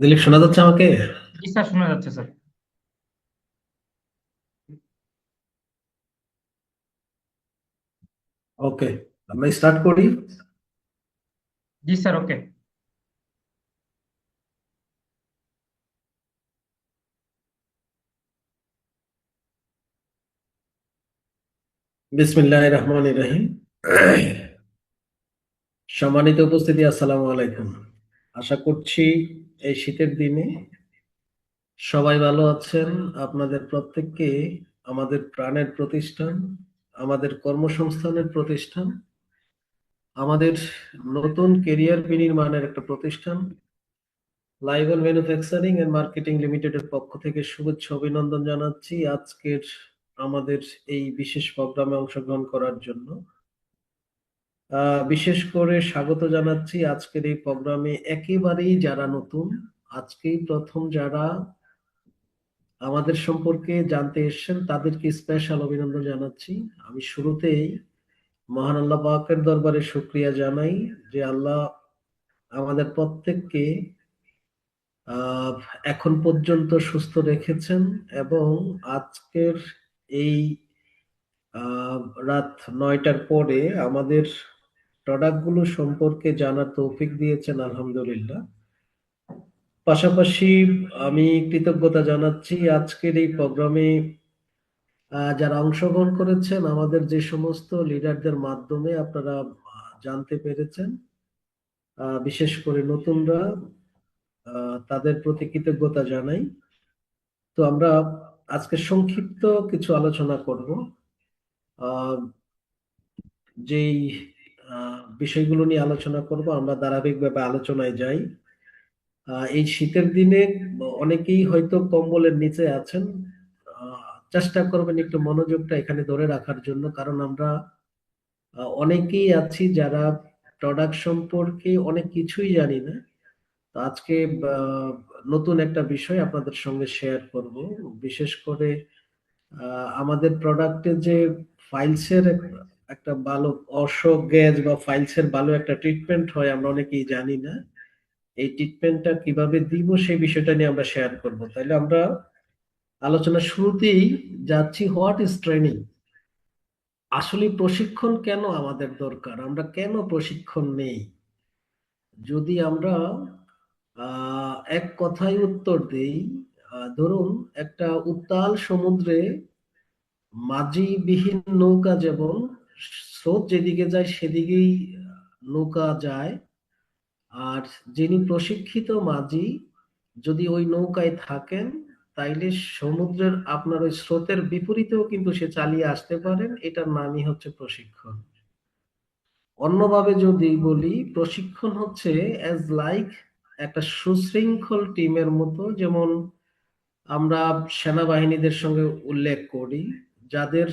দিলীপ, শোনা যাচ্ছে আমাকে? জি স্যার, শোনা যাচ্ছে স্যার। ওকে, আমরা স্টার্ট করি। জি স্যার, ওকে। বিসমিল্লাহির রহমানির রহিম। সম্মানিত উপস্থিতি, আসসালামু আলাইকুম। আশা করছি এই শীতের দিনে সবাই ভালো আছেন। আপনাদের প্রত্যেককে আমাদের প্রাণের প্রতিষ্ঠান, আমাদের কর্মসংস্থানের প্রতিষ্ঠান, আমাদের নতুন কেরিয়ার বিনির্মাণের একটা প্রতিষ্ঠান লাইভন ম্যানুফ্যাকচারিং এন্ড মার্কেটিং লিমিটেডের পক্ষ থেকে শুভেচ্ছা অভিনন্দন জানাচ্ছি আজকের আমাদের এই বিশেষ প্রোগ্রামে অংশগ্রহণ করার জন্য। বিশেষ করে স্বাগত জানাচ্ছি আজকের এই প্রোগ্রামে একেবারেই যারা নতুন, আজকেই প্রথম যারা আমাদের সম্পর্কে জানতে এসেছেন তাদেরকে স্পেশাল অভিনন্দন জানাচ্ছি। আমি শুরুতেই মহান আল্লাহ পাকের দরবারে শুকরিয়া জানাই যে আল্লাহ আমাদের প্রত্যেককে আহ এখন পর্যন্ত সুস্থ রেখেছেন এবং আজকের এই আহ রাত 9টার পরে আমাদের প্রোডাক্ট গুলো সম্পর্কে জানার তৌফিক দিয়েছেন, আলহামদুলিল্লাহ। পাশাপাশি আমি কৃতজ্ঞতা জানাচ্ছি আজকের এই প্রোগ্রামে যারা অংশগ্রহণ করেছেন, আমাদের যে সমস্ত লিডারদের মাধ্যমে আপনারা জানতে পেরেছেন। বিশেষ করে নতুনরা, তাদের প্রতি কৃতজ্ঞতা জানাই। তো আমরা আজকে সংক্ষিপ্ত কিছু আলোচনা করব। আহ, যেই বিষয়গুলো নিয়ে আলোচনা করব, আমরা ধারাবাহিকভাবে আলোচনায় যাই। এই শীতের দিনে অনেকেই হয়তো কম্বলের নিচে আছেন। চেষ্টা করবেন একটু মনোযোগটা এখানে ধরে রাখার জন্য, কারণ আমরা অনেকেই আছি যারা প্রোডাক্ট সম্পর্কে অনেক কিছুই জানি না। তো আজকে আহ, নতুন একটা বিষয় আপনাদের সঙ্গে শেয়ার করব। বিশেষ করে আমাদের প্রোডাক্টে যে ফাইলসের একটা ভালো অশোক গ্যাস বা ফাইলসের ভালো একটা ট্রিটমেন্ট হয়, আমরা অনেকেই জানি না। এই ট্রিটমেন্টটা কিভাবে দিব সেই বিষয়টা নিয়ে আমরা শেয়ার করব। তাহলে আমরা আলোচনা শুরুতেই যাচ্ছি, হোয়াট ইজ ট্রেনিং। আসলে প্রশিক্ষণ কেন আমাদের দরকার, আমরা কেন প্রশিক্ষণ নেই? যদি আমরা এক কথায় উত্তর দেই, ধরুন একটা উত্তাল সমুদ্রে মাঝিবিহীন নৌকা যেমন স্রোত যেদিকে যায় সেদিকেই নৌকা যায়, আর যিনি প্রশিক্ষিত মাঝি যদি ওই নৌকায় থাকেন, তাইলে সমুদ্রের আপনার ওই স্রোতের বিপরীতেও কিন্তু সে চালিয়ে আসতে পারেন। এটার নামই হচ্ছে প্রশিক্ষণ। অন্যভাবে যদি বলি, প্রশিক্ষণ হচ্ছে অ্যাজ লাইক একটা সুশৃঙ্খল টিমের মতো। যেমন আমরা সেনাবাহিনীদের সঙ্গে উল্লেখ করি, যাদের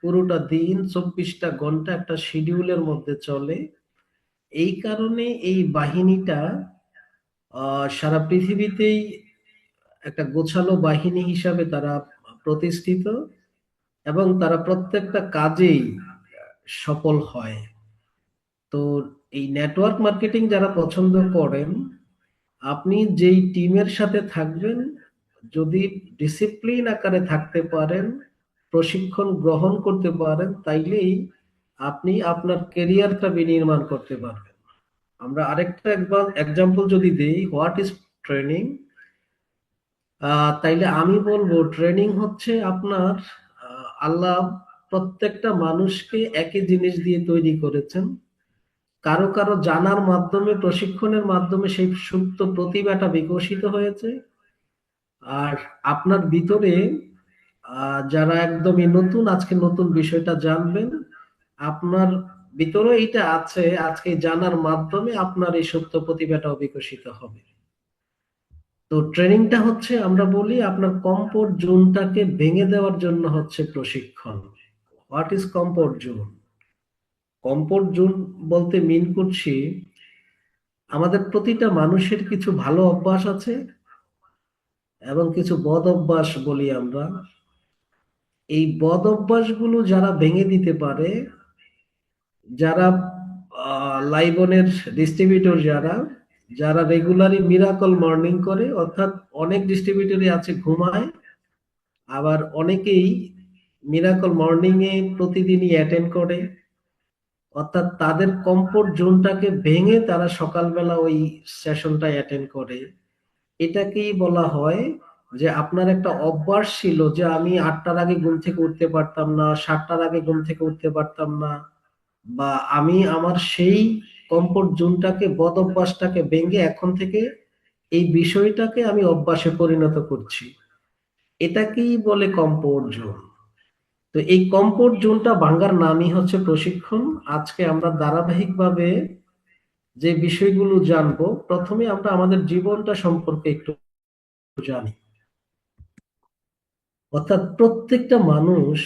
পুরোটা দিন 24টা ঘন্টা একটা শিডিউলের মধ্যে চলে। এই কারণে এই বাহিনীটা সারা পৃথিবীতেই একটা গোছালো বাহিনী হিসাবে তারা প্রতিষ্ঠিত, এবং তারা প্রত্যেকটা কাজেই সফল হয়। তো এই নেটওয়ার্ক মার্কেটিং যারা পছন্দ করেন, আপনি যেই টিমের সাথে থাকবেন, যদি ডিসিপ্লিন আকারে থাকতে পারেন, প্রশিক্ষণ গ্রহণ করতে পারেন, তাইলেই আপনি আপনার কেরিয়ারটা বিনির্মাণ করতে পারবেন। আমরা আরেকটা একবার এক্সাম্পল যদি দেই, হোয়াট ইজ ট্রেনিং, তাইলে আমি বলবো ট্রেনিং হচ্ছে আপনার আল্লাহ প্রত্যেকটা মানুষকে একই জিনিস দিয়ে তৈরি করেছেন। কারো কারো জানার মাধ্যমে, প্রশিক্ষণের মাধ্যমে সেই সুপ্ত প্রতিভাটা বিকশিত হয়েছে। আর আপনার ভিতরে যারা একদমই নতুন, আজকে নতুন বিষয়টা জানবেন, আপনার ভিতরে এইটা আছে, আজকে জানার মাধ্যমে আপনার এই সুপ্ত প্রতিভাটাও বিকশিত হবে। তো ট্রেনিংটা হচ্ছে, আমরা বলি আপনার কমফোর্ট জোনটাকে ভেঙে দেওয়ার জন্য হচ্ছে প্রশিক্ষণ। What is comfort zone? Comfort zone বলতে মিন করছি, আমাদের প্রতিটা মানুষের কিছু ভালো অভ্যাস আছে এবং কিছু বদ অভ্যাস বলি আমরা। এই বদ অভ্যাসগুলো যারা ভেঙে দিতে পারে, যারা লাইবনের ডিস্ট্রিবিউটর যারা, যারা রেগুলারই মিরাকল মর্নিং করে, অর্থাৎ অনেক ডিস্ট্রিবিউটরই আছে ঘুমায়, আবার অনেকেই মিরাকল মর্নিং এ প্রতিদিনই অ্যাটেন্ড করে, অর্থাৎ তাদের কমফোর্ট জোনটাকে ভেঙে তারা সকালবেলা ওই সেশনটা অ্যাটেন্ড করে। এটাকেই বলা হয় যে আপনার একটা অভ্যাস ছিল যে আমি 8টার আগে ঘুম থেকে উঠতে পারতাম না, 7টার আগে ঘুম থেকে উঠতে পারতাম না, বা আমি আমার সেই কমফোর্ট জোনটাকে, বদ অভ্যাসটাকে ভেঙে এখন থেকে এই বিষয়টাকে আমি অভ্যাসে পরিণত করছি। এটাকেই বলে কমফোর্ট জোন। তো এই কমফোর্ট জোনটা ভাঙার নামই হচ্ছে প্রশিক্ষণ। আজকে আমরা ধারাবাহিকভাবে যে বিষয়গুলো জানবো, প্রথমে আমরা আমাদের জীবনটা সম্পর্কে একটু জানি। অর্থাৎ প্রত্যেকটা মানুষ,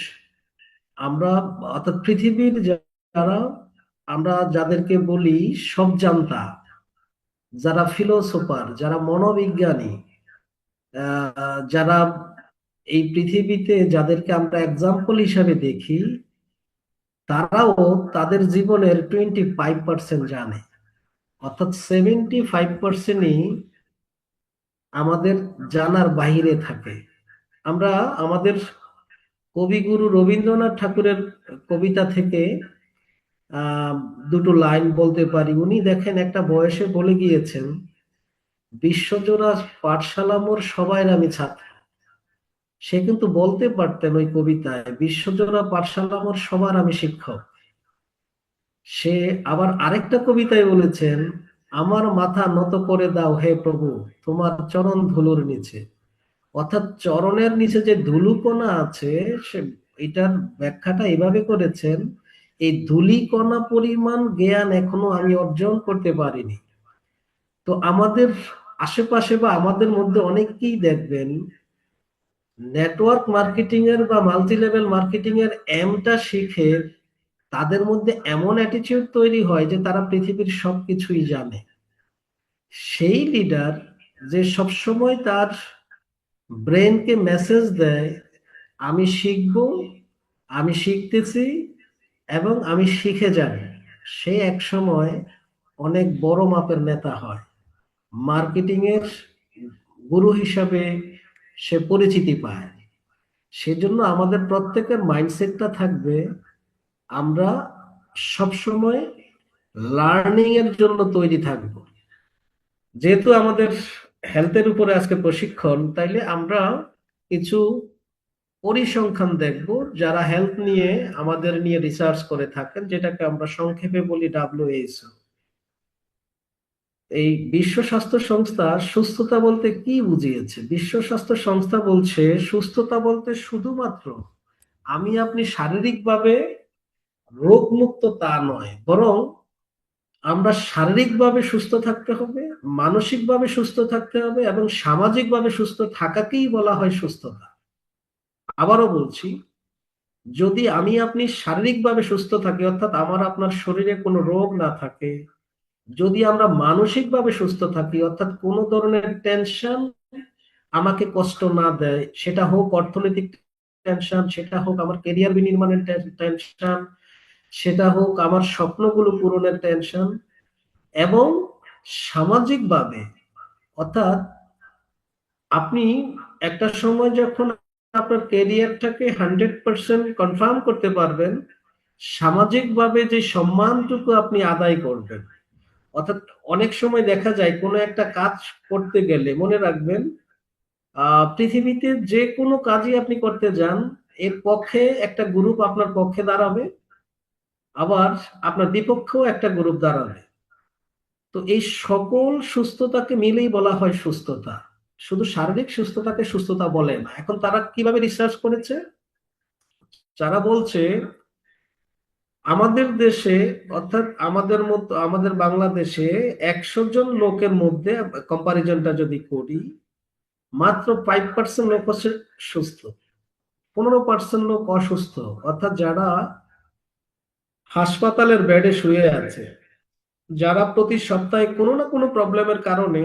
আমরা, অর্থাৎ পৃথিবীর যারা, আমরা যাদেরকে বলি সব জানতা, যারা ফিলোসোফার, যারা মনোবিজ্ঞানী, যারা এই পৃথিবীতে যাদেরকে আমরা এক্সাম্পল হিসাবে দেখি, তারাও তাদের জীবনের 25% জানে। অর্থাৎ 75%ই আমাদের জানার বাইরে থাকে। আমরা আমাদের কবিগুরু রবীন্দ্রনাথ ঠাকুরের কবিতা থেকে আহ দুটো লাইন বলতে পারি। উনি দেখেন একটা বয়সে বলে গিয়েছেন, বিশ্বজোড়া পাঠশালা মোর সবাইর আমি ছাত্র। সে কিন্তু বলতে পারতেন ওই কবিতায়, বিশ্বজোড়া পাঠশালা মোর সবার আমি শিক্ষক। সে আবার আরেকটা কবিতায় বলেছেন, আমার মাথা নত করে দাও হে প্রভু, তোমার চরণ ধুলোর নিচে। অর্থাৎ চরণের নিচে যে ধুলিকণা আছে, সে এটার ব্যাখ্যাটা এভাবে করেছেন, এই ধুলিকণা পরিমাণ জ্ঞান এখনো আমি অর্জন করতে পারিনি। তো আমাদের আশেপাশে বা আমাদের মধ্যে অনেককেই দেখবেন নেটওয়ার্ক মার্কেটিং এর বা মাল্টি লেভেল মার্কেটিং এর এমটা শিখে তাদের মধ্যে এমন অ্যাটিটিউড তৈরি হয় যে তারা পৃথিবীর সবকিছুই জানে। সেই লিডার যে সবসময় তার ব্রেনকে মেসেজ দেয়, আমি শিখব, আমি শিখতেছি এবং আমি শিখে যাব, সে এক সময় অনেক বড় মাপের নেতা হয়, মার্কেটিং এর গুরু হিসাবে সে পরিচিতি পায়। সেজন্য আমাদের প্রত্যেকের মাইন্ডসেটটা থাকবে, আমরা সবসময় লার্নিং এর জন্য তৈরি থাকব। যেহেতু আমাদের হেলথের উপরে আজকে প্রশিক্ষণ, তাইলে আমরা কিছু পরিসংখ্যান দেখব যারা হেলথ নিয়ে আমাদের নিয়ে রিসার্চ করে থাকেন, যেটাকে আমরা সংক্ষেপে বলি WHO। এই বিশ্ব স্বাস্থ্য সংস্থা সুস্থতা বলতে কি বুঝিয়েছে? বিশ্ব স্বাস্থ্য সংস্থা বলছে সুস্থতা বলতে শুধুমাত্র আমি আপনি শারীরিকভাবে রোগমুক্ত তা নয়, বরং আমরা শারীরিকভাবে সুস্থ থাকতে হবে, মানসিকভাবে সুস্থ থাকতে হবে এবং সামাজিকভাবে সুস্থ থাকাকেই বলা হয় সুস্থতা। আবারও বলছি, যদি আমি আপনি শারীরিকভাবে সুস্থ থাকি, অর্থাৎ আমার আপনার শরীরে কোনো রোগ না থাকে, যদি আমরা মানসিকভাবে সুস্থ থাকি, অর্থাৎ কোনো ধরনের টেনশন আমাকে কষ্ট না দেয়, সেটা হোক অর্থনৈতিক টেনশন, সেটা হোক আমার কেরিয়ার বিনির্মাণের টেনশন, সেটা হোক আমার স্বপ্নগুলো পূরণের টেনশন, এবং সামাজিকভাবে, অর্থাৎ আপনি একটা সময় যখন আপনার ক্যারিয়ারটাকে 100% কনফার্ম করতে পারবেন, সামাজিকভাবে যে সম্মানটুকু আপনি আদায় করবেন। অর্থাৎ অনেক সময় দেখা যায় কোনো একটা কাজ করতে গেলে, মনে রাখবেন, পৃথিবীতে যে কোনো কাজই আপনি করতে যান, এর পক্ষে একটা গ্রুপ আপনার পক্ষে দাঁড়াবে, আবার আপনার বিপক্ষেও একটা গ্রুপ দাঁড়াবে। তো এই সকল সুস্থতাকে মিলেই বলা হয় সুস্থতা। শুধু শারীরিক সুস্থতাকে সুস্থতা বলে না। এখন তারা কিভাবে রিসার্চ করেছে? যারা বলছে আমাদের দেশে, অর্থাৎ আমাদের মতো আমাদের বাংলাদেশে 100 জন লোকের মধ্যে কম্পারিজনটা যদি করি, মাত্র 5% লোক হচ্ছে সুস্থ, 15% লোক অসুস্থ। অর্থাৎ যারা হাসপাতালের বেডে শুয়ে আছে, যারা প্রতি সপ্তাহে কোনো না কোনো প্রবলেমের কারণে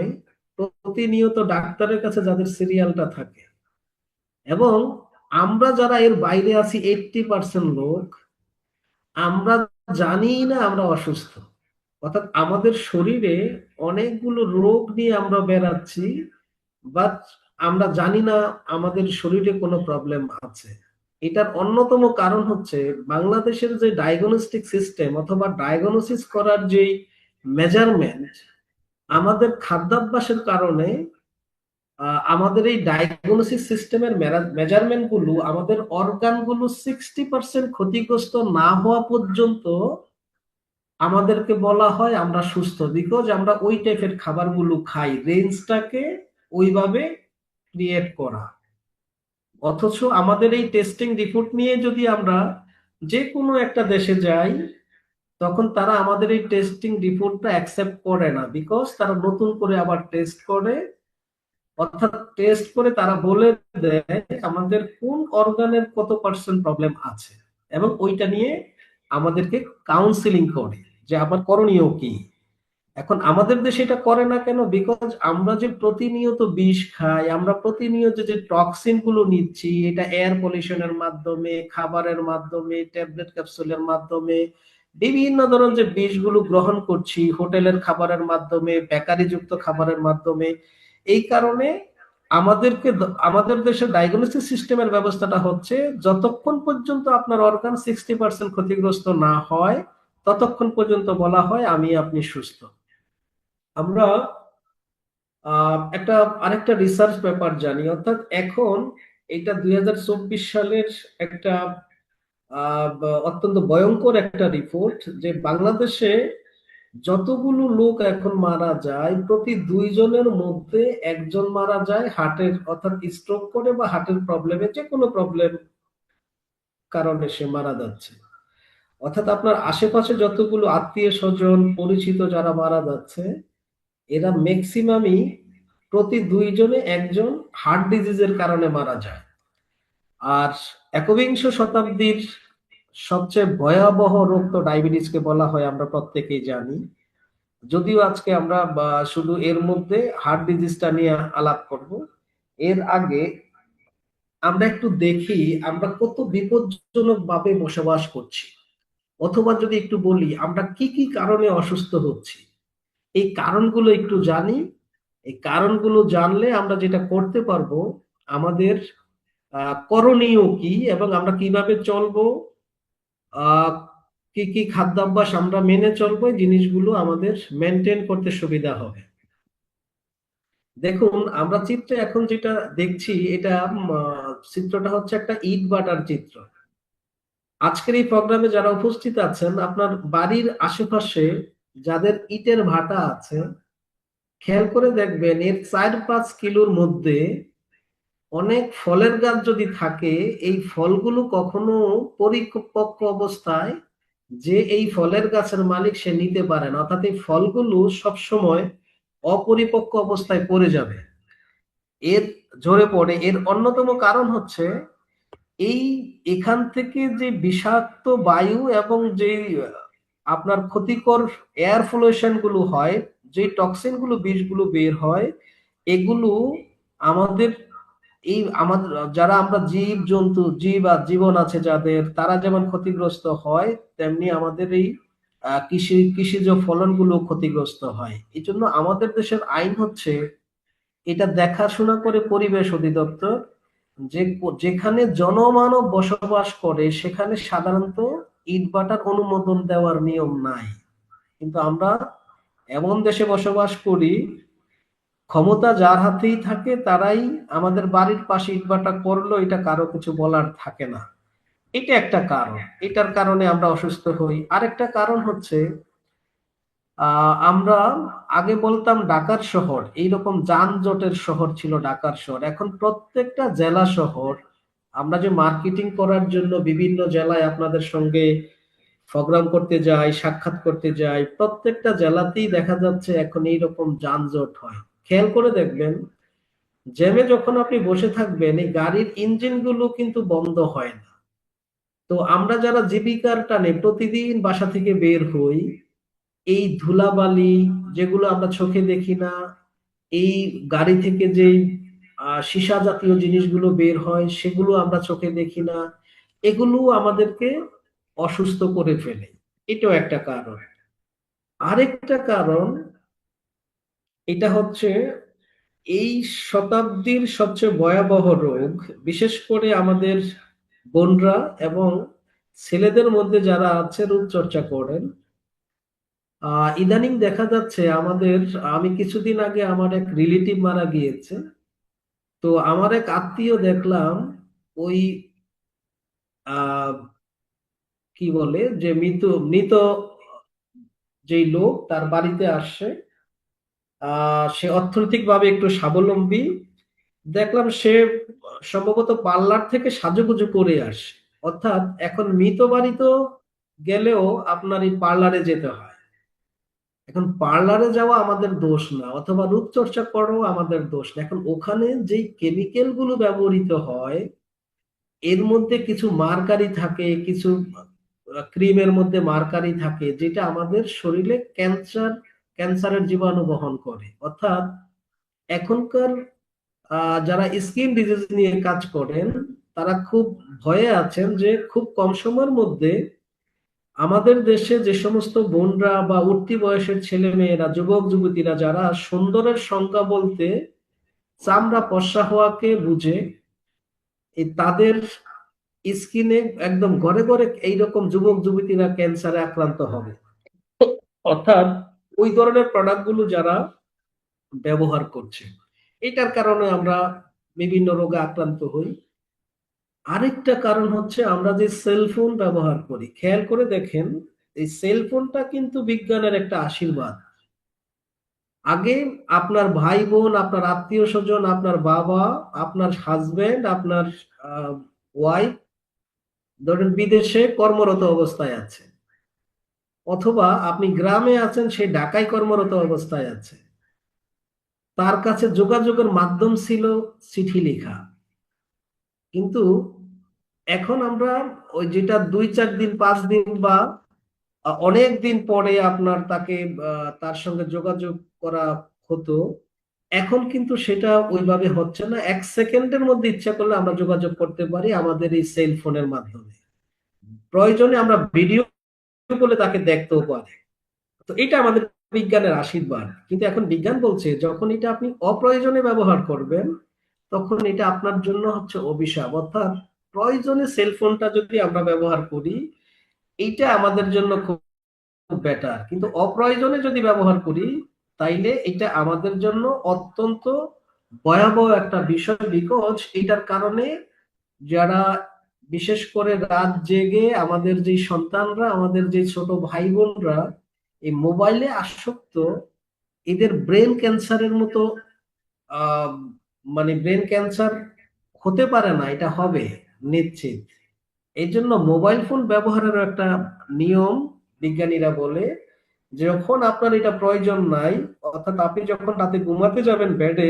প্রতিনিয়ত ডাক্তারের কাছে যাদের সিরিয়ালটা থাকে, এবং আমরা যারা এর বাইরে আছি 80% লোক, আমরা জানি না আমরা অসুস্থ। অর্থাৎ আমাদের শরীরে অনেকগুলো রোগ নিয়ে আমরা বেড়াচ্ছি, বাট আমরা জানি না আমাদের শরীরে কোনো প্রবলেম আছে। এটার অন্যতম কারণ হচ্ছে বাংলাদেশের যে ডায়াগনস্টিক সিস্টেম অথবা ডায়াগনোসিস করার যে মেজারমেন্ট, আমাদের খাদ্যাভ্যাসের কারণে আমাদের এই ডায়াগনোসিস সিস্টেমের মেজারমেন্ট গুলো, আমাদের অর্গান গুলো 60% ক্ষতিগ্রস্ত না হওয়া পর্যন্ত আমাদেরকে বলা হয় আমরা সুস্থ, বিকজ আমরা ওই টাইপের খাবারগুলো খাই, রেঞ্জটাকে ওইভাবে ক্রিয়েট করা। অথচ আমাদের এই টেস্টিং রিপোর্ট নিয়ে যদি আমরা যে কোনো একটা দেশে যাই, তখন তারা আমাদের এই টেস্টিং রিপোর্টটা অ্যাকসেপ্ট করে না, বিকজ তারা নতুন করে আবার টেস্ট করে। অর্থাৎ টেস্ট করে তারা বলে দেয় আমাদের কোন অর্গানের কত পার্সেন্ট প্রবলেম আছে, এবং ওইটা নিয়ে আমাদেরকে কাউন্সিলিং করে যে আমার করণীয় কি। এখন আমাদের দেশে এটা করে না কেন? বিকজ আমরা যে প্রতিনিয়ত বিষ খাই, আমরা প্রতিনিয়ত যে টক্সিন গুলো নিচ্ছি, এটা এয়ার পলিউশনের মাধ্যমে, খাবারের মাধ্যমে, ট্যাবলেট ক্যাপসুলের মাধ্যমে, বিভিন্ন ধরনের যে বিষগুলো গ্রহণ করছি হোটেলের খাবারের মাধ্যমে, বেকারি যুক্ত খাবারের মাধ্যমে। এই কারণে আমাদের দেশের ডায়াগনস্টিক সিস্টেমের ব্যবস্থাটা হচ্ছে, যতক্ষণ পর্যন্ত আপনার অর্গান 60% ক্ষতিগ্রস্ত না হয়, ততক্ষণ পর্যন্ত বলা হয় আমি আপনি সুস্থ। আমরা একটা আরেকটা রিসার্চ পেপার জানি, অর্থাৎ এখন এটা 2024 সালের একটা অত্যন্ত ভয়ঙ্কর একটা রিপোর্ট, যে বাংলাদেশে যতগুলো লোক এখন মারা যায়, প্রতি 2 জনের মধ্যে একজন মারা যায় হার্টের, অর্থাৎ স্ট্রোক করে বা হার্টের প্রবলেমে, যে কোনো প্রবলেম কারণে সে মারা যাচ্ছে। অর্থাৎ আপনার আশেপাশে যতগুলো আত্মীয় স্বজন পরিচিত যারা মারা যাচ্ছে, এরা ম্যাক্সিমামই প্রতি 2 জনে একজন হার্ট ডিজিজের কারণে মারা যায়। আর একবিংশ শতাব্দীর সবচেয়ে ভয়াবহ রোগ তো ডায়াবেটিসকে বলা হয়, আমরা প্রত্যেকেই জানি। যদিও আজকে আমরা শুধু এর মধ্যে হার্ট ডিজিজটা নিয়ে আলাপ করব। এর আগে আমরা একটু দেখি আমরা কত বিপজ্জনক ভাবে বসবাস করছি, অথবা যদি একটু বলি আমরা কি কি কারণে অসুস্থ হচ্ছি, এই কারণগুলো একটু জানি। এই কারণগুলো জানলে আমরা যেটা করতে পারবো, আমাদের করণীয় কি এবং আমরা কিভাবে চলবো, আহ কি কি খাদ্যাভ্যাস আমরা মেনে চলবো, এই জিনিসগুলো আমাদের মেনটেন করতে সুবিধা হবে। দেখুন, আমরা চিত্রে এখন যেটা দেখছি, এটা চিত্রটা হচ্ছে একটা ইট ভাটার চিত্র। আজকের এই প্রোগ্রামে যারা উপস্থিত আছেন, আপনার বাড়ির আশেপাশে যাদের ইটের ভাটা আছে, খেয়াল করে দেখবেন এর 4-5 কিলোর মধ্যে অনেক ফলের গাছ যদি থাকে, এই ফলগুলো কখনো পরিপক্ক অবস্থায় যে এই ফলের গাছের মালিক সে নিতে পারে না, অর্থাৎ এই ফলগুলো সবসময় অপরিপক্ক অবস্থায় পড়ে যাবে, এর ঝরে পড়ে। এর অন্যতম কারণ হচ্ছে এই এখান থেকে যে বিষাক্ত বায়ু এবং যে আপনার ক্ষতিকর এয়ার পলিউশন গুলো হয়, যে টক্সিন গুলো, বিষগুলো বের হয়, এগুলো আমাদের আমাদের যারা আমরা জীব জন্তু, জীব আর জীবন আছে যাদের, তারা যেমন ক্ষতিগ্রস্ত হয়, তেমনি আমাদের এই কৃষিজ ফলনগুলো ক্ষতিগ্রস্ত হয়। এই জন্য আমাদের দেশের আইন হচ্ছে, এটা দেখাশোনা করে পরিবেশ অধিদপ্তর, যে যেখানে জনমানব বসবাস করে সেখানে সাধারণত ইটভাটার অনুমোদন দেওয়ার নিয়ম নাই। কিন্তু আমরা এমন দেশে বসবাস করি, ক্ষমতা যার হাতেই থাকে তারাই আমাদের বাড়ির পাশে ইটভাটা করলো, এটা কারো কিছু বলার থাকে না। এটা একটা কারণ, এটার কারণে আমরা অসুস্থ হই। আরেকটা কারণ হচ্ছে আমরা আগে বলতাম ঢাকার শহর, এইরকম যানজটের শহর ছিল ঢাকার শহর। এখন প্রত্যেকটা জেলা শহর, আমরা যে মার্কেটিং করার জন্য বিভিন্ন জেলায় আপনাদের সঙ্গে প্রোগ্রাম করতে যাই, সাক্ষাৎ করতে যাই, প্রত্যেকটা জেলাতেই দেখা যাচ্ছে এখন এইরকম যানজট হয়। খেয়াল করে দেখবেন, জ্যামে যখন আপনি বসে থাকবেন, এই গাড়ির ইঞ্জিন গুলো কিন্তু বন্ধ হয় না। তো আমরা যারা জীবিকার টানে প্রতিদিন বাসা থেকে বের হই, এই ধুলাবালি যেগুলো আমরা চোখে দেখি না, এই গাড়ি থেকে যেই সীসা জাতীয় জিনিসগুলো বের হয় সেগুলো আমরা চোখে দেখি না, এগুলো আমাদেরকে অসুস্থ করে ফেলে। এটাও একটা কারণ। আরেকটা কারণ, এটা হচ্ছে এই শতাব্দীর সবচেয়ে ভয়াবহ রোগ, বিশেষ করে আমাদের বোনরা এবং ছেলেদের মধ্যে যারা আছে রূপচর্চা করেন। ইদানিং দেখা যাচ্ছে আমাদের, আমি কিছুদিন আগে আমার এক রিলেটিভ মারা গিয়েছে। তো আমার এক আত্মীয় দেখলাম ওই আহ কি বলে যে মৃত মৃত যেই লোক তার বাড়িতে আসছে। সে অর্থনৈতিকভাবে একটু স্বাবলম্বী। দেখলাম সে সম্ভবত পার্লার থেকে সাজুগুজু করে আসে। অর্থাৎ এখন মৃত বাড়িতেও গেলেও আপনার এই পার্লারে যেতে হয়। এখন পার্লারে যাওয়া আমাদের দোষ না, অথবা রূপচর্চা করো আমাদের দোষ না। এখন ওখানে যেই কেমিক্যাল গুলো ব্যবহৃত হয়, এর মধ্যে কিছু মার্কারি থাকে, কিছু ক্রিমের মধ্যে মার্কারি থাকে, যেটা আমাদের শরীরে ক্যান্সারের জীবাণু বহন করে। অর্থাৎ এখনকার যারা স্কিন ডিজিজ নিয়ে কাজ করেন, তারা খুব ভয়ে আছেন যে খুব কম সময়ের মধ্যে আমাদের দেশে যে সমস্ত বোনরা বা উঠতি বয়সের ছেলে মেয়েরা, যুবক যুবতীরা যারা সুন্দরের সংজ্ঞা বলতে চামড়া ফর্সা হওয়াকে বুঝে, এই তাদের স্কিনে একদম ঘরে ঘরে এইরকম যুবক যুবতীরা ক্যান্সারে আক্রান্ত হবে। অর্থাৎ ওই ধরনের প্রোডাক্ট গুলো যারা ব্যবহার করছে, এটার কারণে আমরা বিভিন্ন রোগে আক্রান্ত হই। আরেকটা কারণ হচ্ছে আমরা যে সেলফোন ব্যবহার করি, খেয়াল করে দেখেন, এই সেলফোনটা কিন্তু বিজ্ঞানের একটা আশীর্বাদ। আগে আপনার ভাই বোন, আপনার আত্মীয় স্বজন, আপনার বাবা, আপনার হাজবেন্ড, আপনার ওয়াইফ ধরেন বিদেশে কর্মরত অবস্থায় আছে, অথবা আপনি গ্রামে আছেন, সে ঢাকায় কর্মরত অবস্থায় আছে, তার কাছে যোগাযোগের মাধ্যম ছিল চিঠি লেখা। কিন্তু এখন আমরা ওই যেটা 2-4 দিন 5 দিন বা অনেক দিন পরে আপনার তাকে তার সঙ্গে যোগাযোগ করা হতো, এখন কিন্তু সেটা ওইভাবে হচ্ছে না। 1 সেকেন্ডের মধ্যে ইচ্ছা করলে আমরা যোগাযোগ করতে পারি আমাদের এই সেল ফোনের মাধ্যমে। প্রয়োজনে আমরা ভিডিও বলে তাকে দেখতেও পারি। তো এটা আমাদের বিজ্ঞানের আশীর্বাদ। কিন্তু এখন বিজ্ঞান বলছে যখন এটা আপনি অপ্রয়োজনে ব্যবহার করবেন, তখন এটা আপনার জন্য হচ্ছে অভিশাপ। অর্থাৎ প্রয়োজনে সেলফোনটা যদি আমরা ব্যবহার করি, এইটা আমাদের জন্য খুব বেটার। কিন্তু অপ্রয়োজনে যদি ব্যবহার করি, তাইলে এটা আমাদের জন্য অত্যন্ত ভয়াবহ একটা বিষয়। বিকজ এটার কারণে যারা, বিশেষ করে রাত জেগে আমাদের যে সন্তানরা, আমাদের যে ছোট ভাই বোনরা এই মোবাইলে আসক্ত, এদের ব্রেন ক্যান্সারের মতো আহ মানে ব্রেন ক্যান্সার হতে পারে না, এটা হবে নিশ্চিত। এই জন্য মোবাইল ফোন ব্যবহারের একটা নিয়ম বিজ্ঞানীরা বলে, যখন আপনার এটা প্রয়োজন নাই, অর্থাৎ আপনি যখন রাতে ঘুমাতে যাবেন বেডে,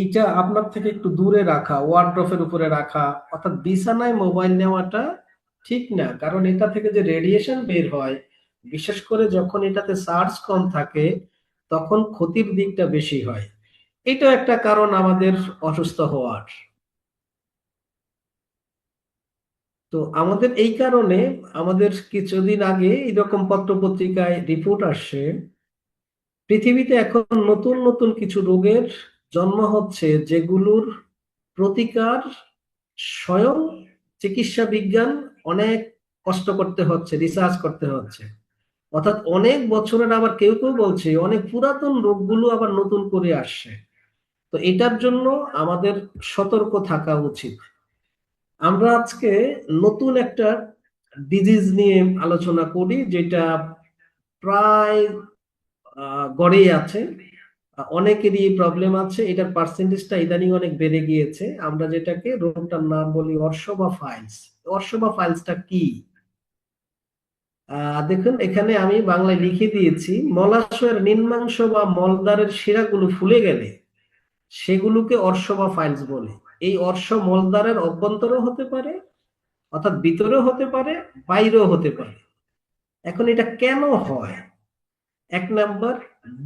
এইটা আপনার থেকে একটু দূরে রাখা, ওয়ার্ড্রোফের উপরে রাখা। অর্থাৎ বিছানায় মোবাইল নেওয়াটা ঠিক না, কারণ এটা থেকে যে রেডিয়েশন বের হয়, বিশেষ করে যখন এটাতে চার্জ কম থাকে, তখন ক্ষতির দিকটা বেশি হয়। এটা একটা কারণ আমাদের অসুস্থ হওয়ার। তো আমাদের এই কারণে আমাদের কিছুদিন আগে এরকম পত্র পত্রিকায় রিপোর্ট আসছে, পৃথিবীতে এখন নতুন নতুন কিছু রোগের জন্ম হচ্ছে, যেগুলোর প্রতিকার স্বয়ং চিকিৎসা বিজ্ঞান অনেক কষ্ট করতে হচ্ছে, রিসার্চ করতে হচ্ছে। অর্থাৎ অনেক বছরের, আবার কেউ কেউ বলছে অনেক পুরাতন রোগগুলো আবার নতুন করে আসছে। তো এটার জন্য আমাদের সতর্ক থাকা উচিত। আমরা আজকে নতুন একটা ডিজিজ নিয়ে আলোচনা করি, যেটা প্রায় গড়েই আছে, অনেকেরই প্রবলেম আছে। এটার পার্সেন্টেজটা ইদানিং অনেক বেড়ে গিয়েছে। আমরা যেটাকে রোগটার নাম বলি অর্শবা ফাইলস। অর্শবা ফাইলসটা কি? দেখুন, এখানে আমি বাংলায় লিখে দিয়েছি, মলাশয়ের নিম্নাংশ বা মলদ্বারের শিরাগুলো ফুলে গেলে সেগুলোকে অর্শবা ফাইলস বলে। এই অর্শ মলদ্বারের অভ্যন্তরেও হতে পারে, অর্থাৎ ভিতরেও হতে পারে, বাইরেও হতে পারে। এখন এটা কেন হয়? 1 নাম্বার,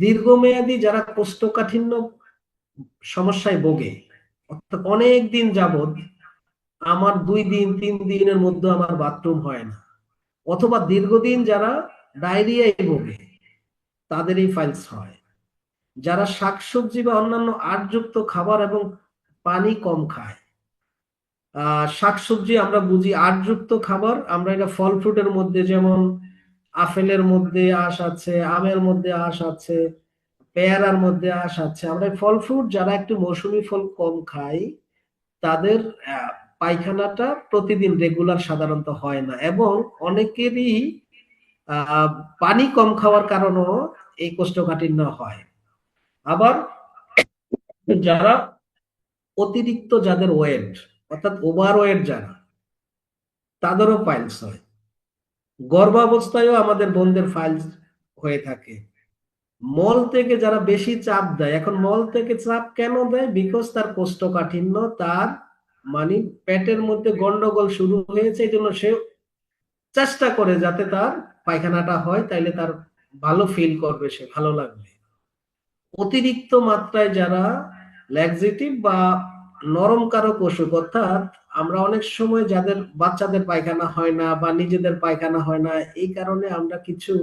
দীর্ঘমেয়াদী যারা কোষ্ঠকাঠিন্য সমস্যায় ভোগে, অর্থাৎ অনেক দিন যাবত আমার 2 দিন 3 দিনের মধ্যে আমার বাথরুম হয় না, অথবা দীর্ঘদিন যারা ডায়রিয়ায় ভোগে, তাদের এই ফাইলস হয়। যারা শাকসবজি বা অন্যান্য আঁশযুক্ত খাবার এবং পানি কম খায়, শাকসবজি আমরা বুঝি আঁশযুক্ত খাবার, আমরা এটা ফল ফ্রুটের মধ্যে, যেমন আপেলের মধ্যে আঁশ আছে, আমের মধ্যে আঁশ আছে, পেয়ারার মধ্যে আঁশ আছে। আমরা এই ফল ফ্রুট যারা একটু মৌসুমী ফল কম খাই, তাদের আহ, পায়খানাটা প্রতিদিন রেগুলার সাধারণত হয় না, এবং অনেকেরই আহ পানি কম খাওয়ার কারণেও এই কোষ্ঠকাঠিন্য হয়। আবার যারা অতিরিক্ত, যাদের ওয়েট অর্থাৎ ওভার ওয়েট যারা, তাদেরও পাইলস হয়। গর্ভাবস্থায়ও আমাদের বোনদের ফাইলস হয়ে থাকে। মল থেকে যারা বেশি চাপ দেয়, এখন মল থেকে চাপ কেন দেয়? বিকজ তার কোষ্ঠকাঠিন্য, তার মানে পেটের মধ্যে গন্ডগোল শুরু হয়েছে, এই জন্য সে চেষ্টা করে যাতে তার পায়খানাটা হয়, তাইলে তার ভালো ফিল করবে, সে ভালো লাগবে। অতিরিক্ত মাত্রায় যারা ল্যাক্সেটিভ বা নরম কারক অসুখ, অর্থাৎ আমরা অনেক সময় যাদের বাচ্চাদের পায়খানা হয় না বা নিজেদের পায়খানা হয় না, এই কারণে আমরা কিছু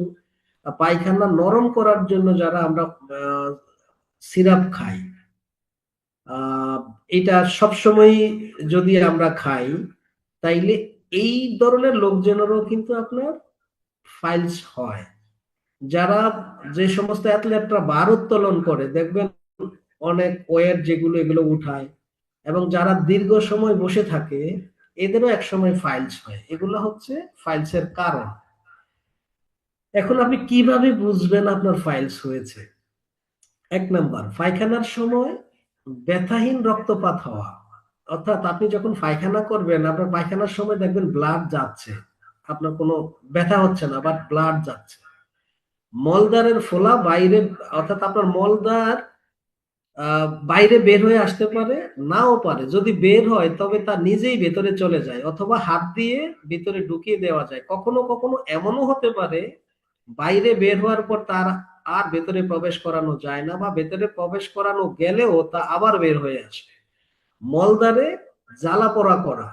পায়খানা নরম করার জন্য যারা আমরা সিরাপ খাই, আহ এটা সবসময় যদি আমরা খাই, তাইলে এই ধরনের লোকজনেরও কিন্তু আপনার ফাইলস হয়। যারা, যে সমস্ত অ্যাথলেটরা বার উত্তোলন করে, দেখবেন অনেক ওয়েট যেগুলো, এগুলো উঠায়, এবং যারা দীর্ঘ সময় বসে থাকে, এদেরও এক সময় ফাইলস হয়। এগুলো হচ্ছে ফাইলসের কারণ। এখন আপনি কিভাবে বুঝবেন আপনার ফাইলস হয়েছে? এক নাম্বার, পায়খানার সময় ব্যথাহীন রক্তপাত হওয়া, অর্থাৎ আপনি যখন পায়খানা করবেন, আপনার পায়খানার সময় দেখবেন ব্লাড যাচ্ছে, আপনার কোনো ব্যথা হচ্ছে না, বাট ব্লাড যাচ্ছে। মলদ্বারের ফোলা বাইরে, অর্থাৎ আপনার মলদ্বার বাইরে বের হয়ে আসতে পারে, নাও পারে। যদি বের হয় তবে তা নিজেই ভেতরে চলে যায়, অথবা হাত দিয়ে ভিতরে ঢুকিয়ে দেওয়া যায়। কখনো কখনো এমনও হতে পারে বাইরে বের হওয়ার পর তার আর ভেতরে প্রবেশ করানো যায় না, বা ভেতরে প্রবেশ করানো গেলেও তা আবার বের হয়ে আসে। মলদ্বারে জ্বালা পোড়া করা,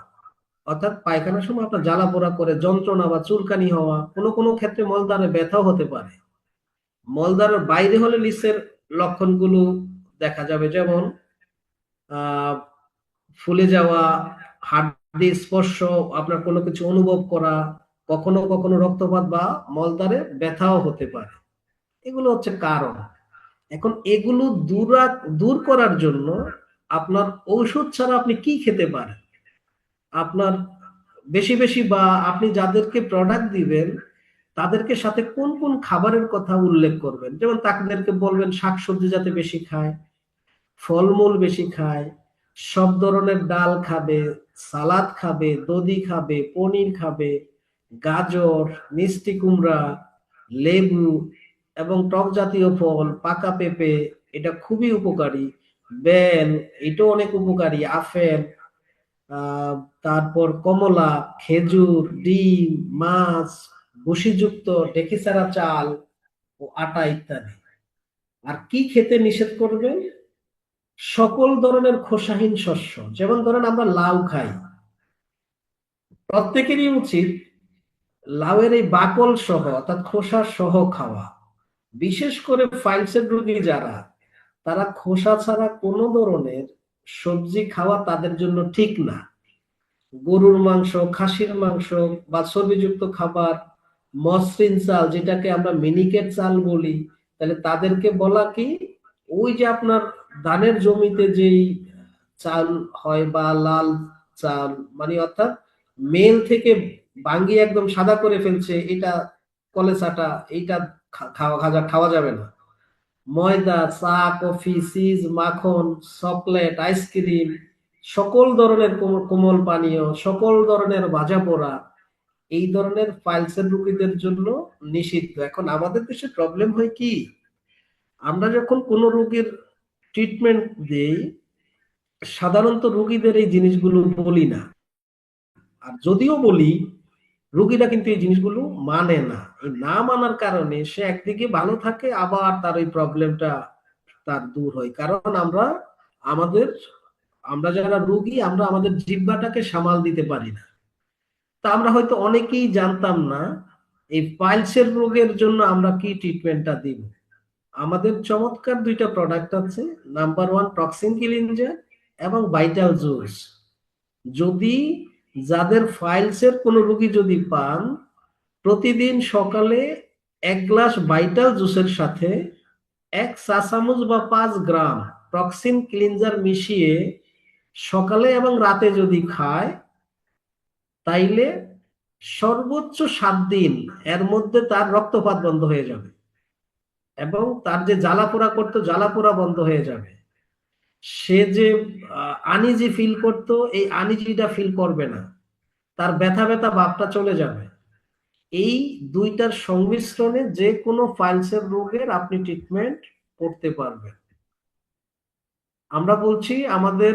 অর্থাৎ পায়খানার সময় আপনার জ্বালা পোড়া করে যন্ত্রণা বা চুলকানি হওয়া, কোনো কোনো ক্ষেত্রে মলদ্বারে ব্যথাও হতে পারে। মলদ্বারের বাইরে হলে লিসের লক্ষণগুলো দেখা যাবে, যেমন আহ ফুলে যাওয়া, হাড্ডি স্পর্শ, আপনার কোনো কিছু অনুভব করা, কখনো কখনো রক্তপাত বা মলদ্বারে ব্যথাও হতে পারে। এগুলো হচ্ছে কারণ। এখন এগুলো দূর করার জন্য আপনার ঔষধ ছাড়া আপনি কি খেতে পারেন? আপনার বেশি বেশি, বা আপনি যাদেরকে প্রোডাক্ট দিবেন তাদেরকে সাথে কোন কোন খাবারের কথা উল্লেখ করবেন, যেমন তাদেরকে বলবেন শাকসবজি যাতে বেশি খায়, ফলমূল বেশি খায়, সব ধরনের ডাল খাবে, সালাদ খাবে, দধি খাবে, পনির খাবে, গাজর, মিষ্টি কুমড়া, লেবু এবং টক জাতীয় ফল, পাকা পেঁপে, এটা খুবই উপকারী। বেল, এটাও অনেক উপকারী। আপেল, আহ তারপর কমলা, খেজুর, ডিম, মাছ, ভুসিযুক্ত ডেকিসারা চাল ও আটা ইত্যাদি। আর কি খেতে নিষেধ করবেন? সকল ধরনের খোসাহীন শস্য, যেমন ধরেন আমরা লাউ খাই, প্রত্যেকেরই উচিত লাউয়ের এই বাকল সহ, অর্থাৎ খোসা সহ খাওয়া। বিশেষ করে ফাইলসের রোগী যারা, তারা খোসা ছাড়া কোনো ধরনের সবজি খাওয়া তাদের জন্য ঠিক না। গরুর মাংস, খাসির মাংস বা চর্বিযুক্ত খাবার, মসৃণ চাল যেটাকে আমরা মিনিকেট চাল বলি, তাহলে তাদেরকে বলা কি, ওই যে আপনার ধানের জমিতে যেই চাল হয় বা লাল চাল, মানে অর্থাৎ মেল থেকে ভাঙ্গিয়ে একদম সাদা করে ফেলছে, এটা কলেসাটা, এইটা খাওয়া যাবে না। ময়দা, চা, কফি, চিজ, মাখন, চকলেট, আইসক্রিম, সকল ধরনের কোমল পানীয়, সকল ধরনের ভাজা পোড়া, এই ধরনের ফাইলসের রোগীদের জন্য নিষিদ্ধ। এখন আমাদের দেশে প্রবলেম হয় কি, আমরা যখন কোনো রোগীর ট্রিটমেন্ট দেই, সাধারণত রোগীদের এই জিনিসগুলো বলি না। আর যদিও বলি, রোগীরা কিন্তু এই জিনিসগুলো মানে না। এই না মানার কারণে সে একদিকে ভালো থাকে, আবার তার এই প্রবলেমটা তার দূর হয়। কারণ আমাদের আমরা যারা রোগী, আমরা আমাদের জিহ্বাটাকে সামাল দিতে পারি না। তা আমরা হয়তো অনেকেই জানতাম না এই পাইলসের রোগের জন্য আমরা কি ট্রিটমেন্টটা দিব। আমাদের চমৎকার দুইটা প্রোডাক্ট আছে। নাম্বার ওয়ান টক্সিন ক্লিনজার এবং ভাইটাল জুস। যদি যাদের ফাইলসের কোনো রোগী যদি পান, প্রতিদিন সকালে 1 গ্লাস ভাইটাল জুসের সাথে 1 চা চামচ বা 5 গ্রাম টক্সিন ক্লিনজার মিশিয়ে সকালে এবং রাতে যদি খায়, তাইলে সর্বোচ্চ 7 দিন এর মধ্যে তার রক্তপাত বন্ধ হয়ে যাবে এবং তার যে জ্বালাপোড়া করতো জ্বালাপোড়া বন্ধ হয়ে যাবে। সে যে আনইজি ফিল করতো, এই আনইজিটা ফিল করবে না, তার ব্যথা ব্যথা ভাবটা চলে যাবে। এই দুইটার সংমিশ্রণে যে কোনো ফাইলসের রোগের আপনি ট্রিটমেন্ট করতে পারবেন। আমরা বলছি আমাদের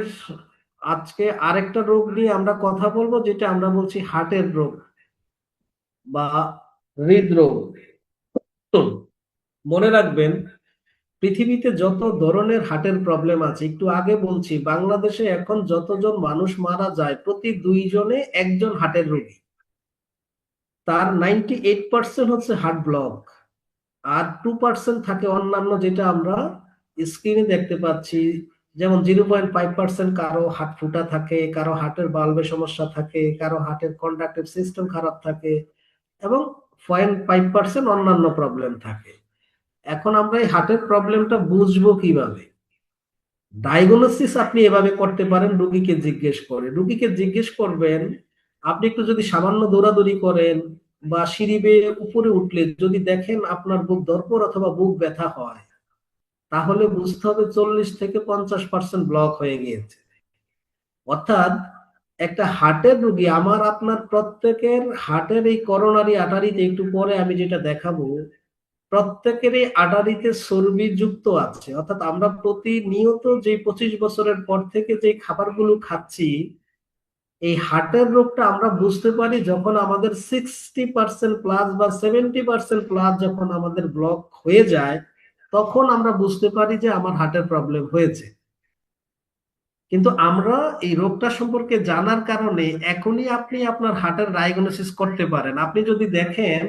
আজকে আরেকটা রোগ নিয়ে আমরা কথা বলবো, যেটা আমরা বলছি হার্টের রোগ বা হৃদরোগ। মনে রাখবেন, পৃথিবীতে যত ধরনের হার্টের প্রবলেম আছে, একটু আগে বলছি বাংলাদেশে এখন যতজন মানুষ মারা যায় প্রতি 2 জনে একজন হার্টের রোগী। তার 98% হচ্ছে হার্ট ব্লক, আর 2% থাকে অন্যান্য, যেটা আমরা স্ক্রিনে দেখতে পাচ্ছি। যেমন 0.5% কারো হার্ট ফুটা থাকে, কারো হার্টের বাল্বে সমস্যা থাকে, কারো হার্টের কন্ডাক্টিভ সিস্টেম খারাপ থাকে, এবং 0.5% অন্যান্য প্রবলেম থাকে। এখন আমরা এই হার্টের প্রবলেমটা বুঝবো কিভাবে? ডায়াগনোসিস আপনি এভাবে করতে পারেন, রুগীকে জিজ্ঞেস করবেন, আপনি একটু যদি সামান্য দৌড়াদৌড়ি করেন বা সিঁড়ি বেয়ে উপরে উঠলে যদি দেখেন আপনার বুক ধড়ফড় অথবা বুক ব্যথা হয়, তাহলে বুঝতে হবে 40 থেকে 50% ব্লক হয়ে গিয়েছে। অর্থাৎ একটা হার্টের রোগী, আমার আপনার প্রত্যেকের হার্টের এই করোনারি আর্টারিতে, একটু পরে আমি যেটা দেখাবো, প্রত্যেকেরই আর্টারিতে চর্বি যুক্ত আছে। অর্থাৎ আমরা প্রতিনিয়ত যে 25 বছরের পর থেকে যে খাবারগুলো খাচ্ছি, এই হার্টের রোগটা আমরা বুঝতে পারি যখন আমাদের 60% প্লাস বা 70% প্লাস যখন আমাদের ব্লক হয়ে যায়, তখন আমরা বুঝতে পারি যে আমার হার্টের প্রবলেম হয়েছে। কিন্তু আমরা এই রোগটা সম্পর্কে জানার কারণে এখনই আপনি আপনার হার্টের ডায়াগনোসিস করতে পারেন। আপনি যদি দেখেন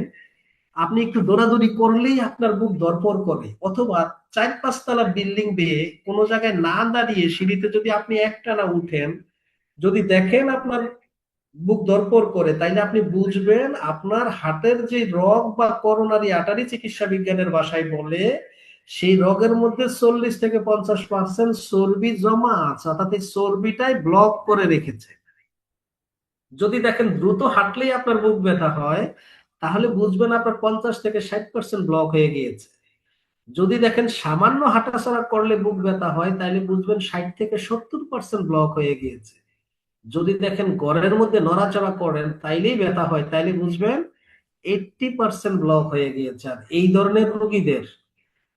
আপনি একটু দৌড়াদৌড়ি করলেই আপনার বুক ধড়ফড় করে, অথবা 4-5 তলা বিল্ডিং বেয়ে কোনো জায়গায় না দাঁড়িয়ে সিঁড়িতে যদি আপনি একটানা উঠেন, যদি দেখেন আপনার বুক ধড়ফড় করে, তাইলে আপনি বুঝবেন আপনার হার্টের যে রোগ বা করোনারি আর্টারি চিকিৎসা বিজ্ঞানের ভাষায় বলে, সেই রোগের মধ্যে 40 থেকে 50% চর্বি জমা আছে, অর্থাৎ এই চর্বিটাই ব্লক করে রেখেছে। যদি দেখেন দ্রুত হাঁটলেই আপনার বুক ব্যথা হয়, তাহলে বুঝবেন আপনার 50 থেকে 60% ব্লক হয়ে গিয়েছে। যদি দেখেন সামান্য হাঁটাচলা করলে বুক ব্যথা হয়, তাহলে বুঝবেন 60 থেকে 70% ব্লক হয়ে গিয়েছে। যদি দেখেন ঘরের মধ্যে নড়াচড়া করেন তাইলেই ব্যথা হয়, তাইলে বুঝবেন 80% ব্লক হয়ে গিয়েছে। আর এই ধরনের রোগীদের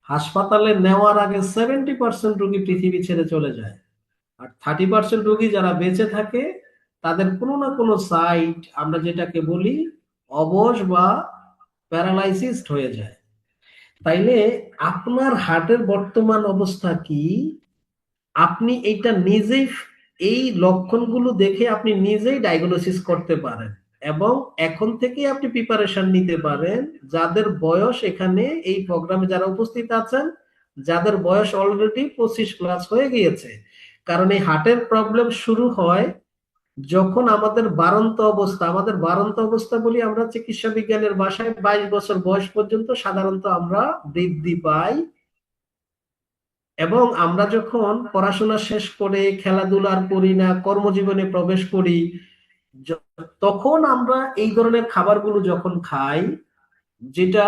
হাসপাতালে নেওয়ার আগে 70% রোগী পৃথিবী ছেড়ে চলে যায়। আর 30% রোগী যারা বেঁচে থাকে, তাদের কোনো না কোনো সাইট, আমরা যেটাকে বলি অবশ বা প্যারালাইসিসড হয়ে যায়। তাইলে আপনার হার্টের বর্তমান অবস্থা কি, আপনি এইটা নিজেই, এই লক্ষণগুলো দেখে আপনি নিজেই ডায়াগনোসিস করতে পারেন এবং এখন থেকে আপনি প্রিপারেশন নিতে পারেন। যাদের বয়স, এখানে এই প্রোগ্রামে যারা উপস্থিত আছেন, যাদের বয়স অলরেডি 25+ হয়ে গিয়েছে, কারণ এই হার্টের প্রবলেম শুরু হয় যখন আমাদের বাড়ন্ত অবস্থা বলি আমরা চিকিৎসা বিজ্ঞানের ভাষায়, 22 বছর বয়স পর্যন্ত সাধারণত আমরা বৃদ্ধি পাই। এবং আমরা যখন পড়াশোনা শেষ করে খেলাধুলার করি না, কর্মজীবনে প্রবেশ করি, তখন আমরা এই ধরনের খাবারগুলো যখন খাই, যেটা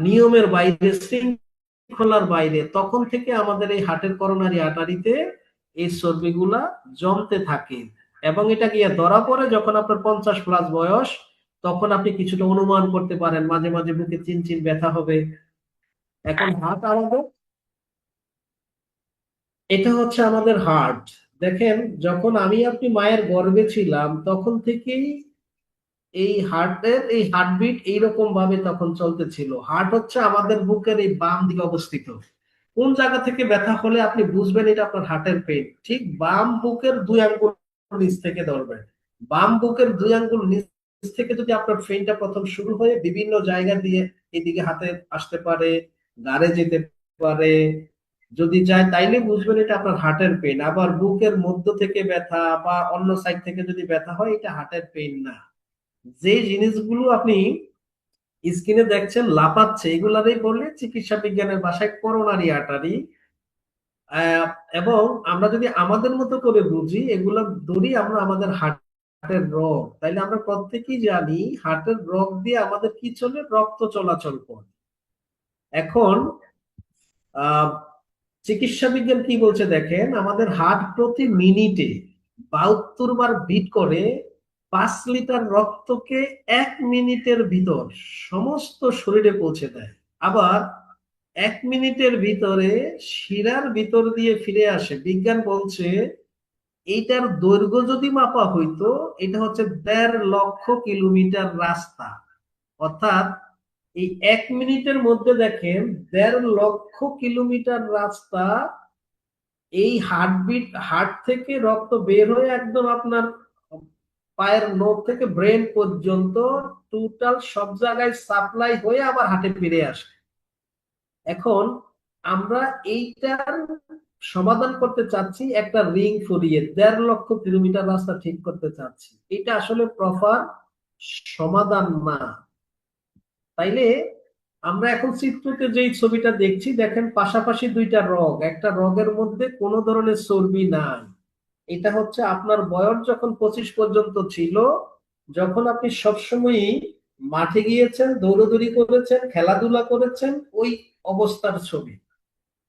নিয়মের বাইরে, শৃঙ্খলার বাইরে, তখন থেকে আমাদের এই হার্টের করোনারি আর্টারিতে এই চর্বিগুলা জমতে থাকে। এবং এটা গিয়ে ধরা পড়ে যখন আপনার 50+ বয়স, তখন আপনি কিছুটা অনুমান করতে পারেন, মাঝে মাঝে বুকে চিনচিন ব্যথা হবে। এখন হার্ট আমাদের, এটা হচ্ছে আমাদের হার্ট। দেখেন, যখন আমি আপনি মায়ের গর্ভে ছিলাম তখন থেকেই এই হার্টবিট এইরকম ভাবে তখন চলতেছিল। হার্ট হচ্ছে আমাদের বুকের এই বাম দিকে অবস্থিত। কোন জায়গা থেকে ব্যথা হলে আপনি বুঝবেন এটা আপনার হার্টের পেইন? ঠিক বাম বুকের 2 আঙ্গুল নিচ থেকে ধরবেন। বাম বুকের 2 আঙ্গুল নিচ থেকে যদি আপনার পেইনটা প্রথম শুরু হয়ে বিভিন্ন জায়গা দিয়ে এদিকে হাতে আসতে পারে, ঘাড়ে যেতে পারে, যদি যায় তাইলে বুঝবেন এটা আপনার হার্টের পেইন। আবার বুকের মধ্য থেকে ব্যথা বা অন্য সাইড থেকে যদি ব্যথা হয়, এটা হার্টের পেইন না। যে জিনিসগুলো আপনি স্ক্রিনে দেখছেন লাফাচ্ছে, এগুলারই বললে চিকিৎসা বিজ্ঞানের ভাষায় করোনারি আর্টারি। আহ, এবং আমরা যদি আমাদের মতো করে বুঝি, এগুলা ধরি আমরা আমাদের হার্টের রোগ, তাইলে আমরা প্রত্যেকেই জানি হার্টের রোগ দিয়ে আমাদের কি চলে, রক্ত চলাচল করে। এখন আহ চিকিৎসা বিজ্ঞান কি বলছে দেখেন, আমাদের হার্ট প্রতি মিনিটে 72 বার বিট করে 5 লিটার রক্তকে 1 মিনিটের ভিতর সমস্ত শরীরে পৌঁছে দেয়। আবার 1 মিনিটের ভিতরে শিরার ভিতর দিয়ে ফিরে আসে। বিজ্ঞান বলছে এইটার দৈর্ঘ্য যদি মাপা হইতো, এটা হচ্ছে 1.5 লক্ষ কিলোমিটার রাস্তা। অর্থাৎ এই 1 মিনিটের মধ্যে দেখেন 1.5 লক্ষ কিলোমিটার রাস্তা এই হার্ট থেকে রক্ত বের হয়ে একদম আপনার পায়ের নখ থেকে ব্রেন পর্যন্ত টোটাল সব জায়গায় সাপ্লাই হয়ে আবার হার্টে ফিরে আসে। এখন আমরা এইটার সমাধান করতে চাচ্ছি, একটা রিং ফুরিয়ে 1.5 লক্ষ কিলোমিটার রাস্তা ঠিক করতে চাচ্ছি। এটা আসলে প্রপার সমাধান না। তাইলে আমরা এখন চিত্রতে যেই ছবিটা দেখছি, দেখেন পাশাপাশি দুইটা রগ, একটা রগের মধ্যে কোনো ধরনের চর্বি নাই। এটা হচ্ছে আপনার বয়স যখন 25 পর্যন্ত ছিল, যখন আপনি সবসময়ই মাঠে গিয়েছেন, দৌড়দৌড়ি করেছেন, খেলাধুলা করেছেন, ওই অবস্থার ছবি।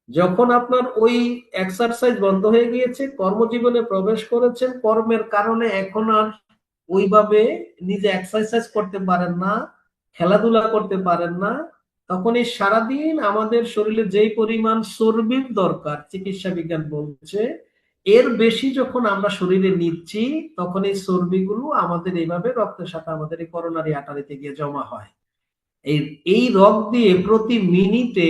যখন আপনার ওই এক্সারসাইজ বন্ধ হয়ে গিয়েছে, কর্মজীবনে প্রবেশ করেছেন, কর্মের কারণে এখন আর ওইভাবে নিজে এক্সারসাইজ করতে পারেন না, খেলাধুলা করতে পারেন না, তখন এই সারাদিন আমাদের শরীরে যেই পরিমাণ চর্বির দরকার, চিকিৎসা বিজ্ঞান বলছে এর বেশি যখন আমরা শরীরে নিচ্ছি, তখন এই চর্বিগুলো আমাদের এইভাবে রক্তের সাথে আমাদের এই করোনারি আর্টারিতে গিয়ে জমা হয়। এই এই রগ দিয়ে প্রতি মিনিটে